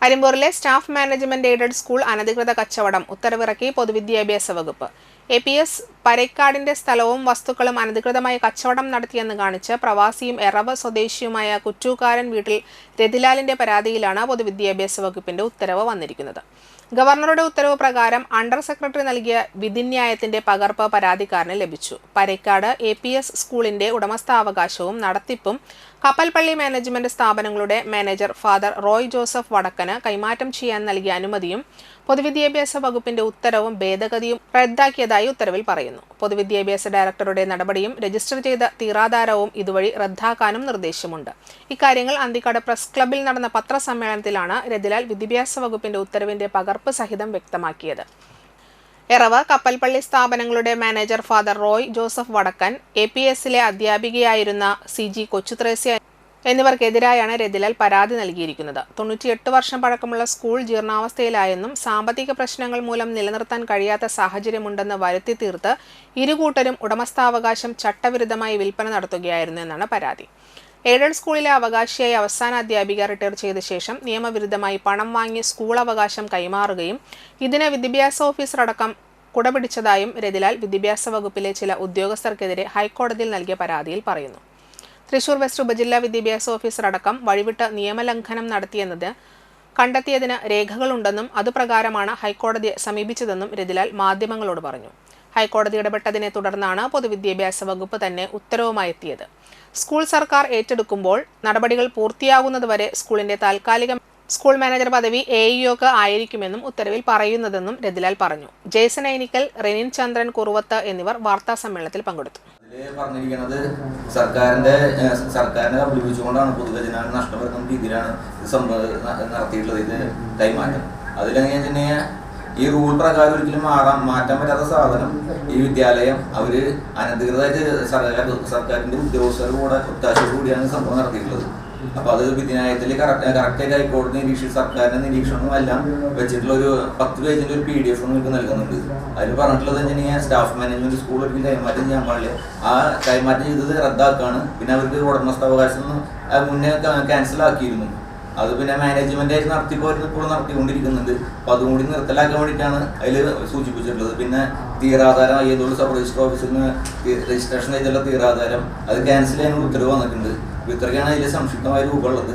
അരിമ്പൂരിലെ staff management aided school അനധികൃത കച്ചവടം ഉത്തരവിറക്കി പൊതുവിദ്യാഭ്യാസ വകുപ്പ്. APS പരേക്കാടിന്റെ സ്ഥലവും വസ്തുക്കളും അനധികൃതമായി കച്ചവടം നടത്തിയെന്ന് കാണിച്ച് പ്രവാസിയും എറവ് സ്വദേശിയുമായ കുറ്റൂക്കാരൻ വീട്ടിൽ രതിലാലിന്റെ പരാതിയിലാണ് പൊതുവിദ്യാഭ്യാസ വകുപ്പിന്റെ ഉത്തരവ് വന്നിരിക്കുന്നത്. ഗവർണറുടെ ഉത്തരവ് പ്രകാരം അണ്ടർ സെക്രട്ടറി നൽകിയ വിധിന്യായത്തിന്റെ പകർപ്പ് പരാതിക്കാരന് ലഭിച്ചു. പരേക്കാട് APS സ്കൂളിന്റെ ഉടമസ്ഥാവകാശവും നടത്തിപ്പും കപ്പൽപ്പള്ളി മാനേജ്മെന്റ് സ്ഥാപനങ്ങളുടെ മാനേജർ ഫാദർ റോയ് ജോസഫ് വടക്കന് കൈമാറ്റം ചെയ്യാൻ നൽകിയ അനുമതിയും പൊതുവിദ്യാഭ്യാസ വകുപ്പിന്റെ ഉത്തരവും ഭേദഗതിയും റദ്ദാക്കിയതായി ഉത്തരവിൽ പറയുന്നു. പൊതുവിദ്യാഭ്യാസ ഡയറക്ടറുടെ നടപടിയും രജിസ്റ്റർ ചെയ്ത തീറാധാരവും ഇതുവഴി റദ്ദാക്കാനും നിർദ്ദേശമുണ്ട്. ഇക്കാര്യങ്ങൾ അന്തിക്കാട് പ്രസ് ക്ലബ്ബിൽ നടന്ന പത്രസമ്മേളനത്തിലാണ് രതിലാൽ വിദ്യാഭ്യാസ വകുപ്പിന്റെ ഉത്തരവിന്റെ പകർപ്പ് സഹിതം വ്യക്തമാക്കിയത്. എറവ് കപ്പൽപ്പള്ളി സ്ഥാപനങ്ങളുടെ മാനേജർ ഫാദർ റോയ് ജോസഫ് വടക്കൻ, APSലെ അധ്യാപികയായിരുന്ന CG കൊച്ചുത്രേസ്യ എന്നിവർക്കെതിരായാണ് രതിലാൽ പരാതി നൽകിയിരിക്കുന്നത്. 98 വർഷം പഴക്കമുള്ള സ്കൂൾ ജീർണാവസ്ഥയിലായെന്നും സാമ്പത്തിക പ്രശ്നങ്ങൾ മൂലം നിലനിർത്താൻ കഴിയാത്ത സാഹചര്യമുണ്ടെന്ന് വരുത്തി തീർത്ത് ഇരുകൂട്ടരും ഉടമസ്ഥാവകാശം ചട്ടവിരുദ്ധമായി വിൽപ്പന നടത്തുകയായിരുന്നു എന്നാണ് പരാതി. എയ്ഡഡ് സ്കൂളിലെ അവകാശിയായി അവസാന അധ്യാപിക റിട്ടയർ ചെയ്ത ശേഷം നിയമവിരുദ്ധമായി പണം വാങ്ങി സ്കൂൾ അവകാശം കൈമാറുകയും ഇതിന് വിദ്യാഭ്യാസ ഓഫീസർ അടക്കം കുടപിടിച്ചതായും രതിലാൽ വിദ്യാഭ്യാസ വകുപ്പിലെ ചില ഉദ്യോഗസ്ഥർക്കെതിരെ ഹൈക്കോടതിയിൽ നൽകിയ പരാതിയിൽ പറയുന്നു. തൃശൂർ വെസ്റ്റ് ഉപജില്ലാ വിദ്യാഭ്യാസ ഓഫീസർ അടക്കം വഴിവിട്ട് നിയമലംഘനം നടത്തിയെന്നത് കണ്ടെത്തിയതിന് രേഖകളുണ്ടെന്നും അതുപ്രകാരമാണ് ഹൈക്കോടതിയെ സമീപിച്ചതെന്നും രതിലാൽ മാധ്യമങ്ങളോട് പറഞ്ഞു. ഹൈക്കോടതി ഇടപെട്ടതിനെ തുടർന്നാണ് പൊതുവിദ്യാഭ്യാസ വകുപ്പ് തന്നെ ഉത്തരവുമായി എത്തിയത്. സ്കൂൾ സർക്കാർ ഏറ്റെടുക്കുമ്പോൾ നടപടികൾ പൂർത്തിയാകുന്നതുവരെ സ്കൂളിന്റെ താൽക്കാലിക സ്കൂൾ മാനേജർ പദവി AEOക്ക് ആയിരിക്കുമെന്നും ഉത്തരവിൽ പറയുന്നതെന്നും രതിലാൽ പറഞ്ഞു. ജേസൺ ഐനിക്കൽ, റെനിൻ ചന്ദ്രൻ കുറുവത്ത് എന്നിവർ വാർത്താ സമ്മേളനത്തിൽ പങ്കെടുത്തു. പറഞ്ഞിരിക്കുന്നത് സർക്കാരിനെ കബളിപ്പിച്ചുകൊണ്ടാണ് പൊതുജനാണ് നഷ്ടപ്പെടുന്ന രീതിയിലാണ് നടത്തിയിട്ടുള്ളത്. ഇത് കൈമാറ്റം അതിലെങ്ങനെ ഈ റൂൾ പ്രകാരം ഒരിക്കലും മാറ്റാൻ പറ്റാത്ത സാധനം ഈ വിദ്യാലയം അവര് അനധികൃതമായിട്ട് സർക്കാരിന്റെ ഉദ്യോഗസ്ഥരുടെ കൂടെ ഒത്താശയോട് കൂടിയാണ് സംഭവം നടത്തിയിട്ടുള്ളത്. അപ്പൊ അത് വിധിന്യായത്തിൽ കറക്റ്റായിട്ട് ഹൈക്കോടതി സർക്കാരിന്റെ നിരീക്ഷണവും എല്ലാം വെച്ചിട്ടുള്ള ഒരു 10 പേജിന്റെ ഒരു PDF നിങ്ങൾക്ക് നൽകുന്നുണ്ട്. അതിൽ പറഞ്ഞിട്ടുള്ളത് എങ്ങനെയാ സ്റ്റാഫ് മാനേജ്മെന്റ് സ്കൂൾ ഒരിക്കലും കൈമാറ്റം ചെയ്യാൻ പാടില്ല. ആ കൈമാറ്റം ചെയ്തത് റദ്ദാക്കാണ്. പിന്നെ അവർക്ക് ഉടമസ്ഥാവകാശം മുന്നേ ക്യാൻസൽ ആക്കിയിരുന്നു. അത് പിന്നെ മാനേജ്മെന്റ് ആയിട്ട് ഇപ്പോൾ നടത്തിക്കൊണ്ടിരിക്കുന്നുണ്ട്. അപ്പൊ അതും കൂടി നിർത്തലാക്കാൻ വേണ്ടിയിട്ടാണ് അതിൽ സൂചിപ്പിച്ചിട്ടുള്ളത്. പിന്നെ തീറാധാരം ഏതോട് സബ് രജിസ്റ്റർ ഓഫീസിൽ നിന്ന് രജിസ്ട്രേഷൻ ചെയ്തുള്ള തീറാധാരം അത് ക്യാൻസൽ ചെയ്യാനുള്ള ഉത്തരവ് വന്നിട്ടുണ്ട്. ഇത്രയ്ക്കാണ് അതിൽ സംക്ഷിപ്തമായ രൂപമുള്ളത്.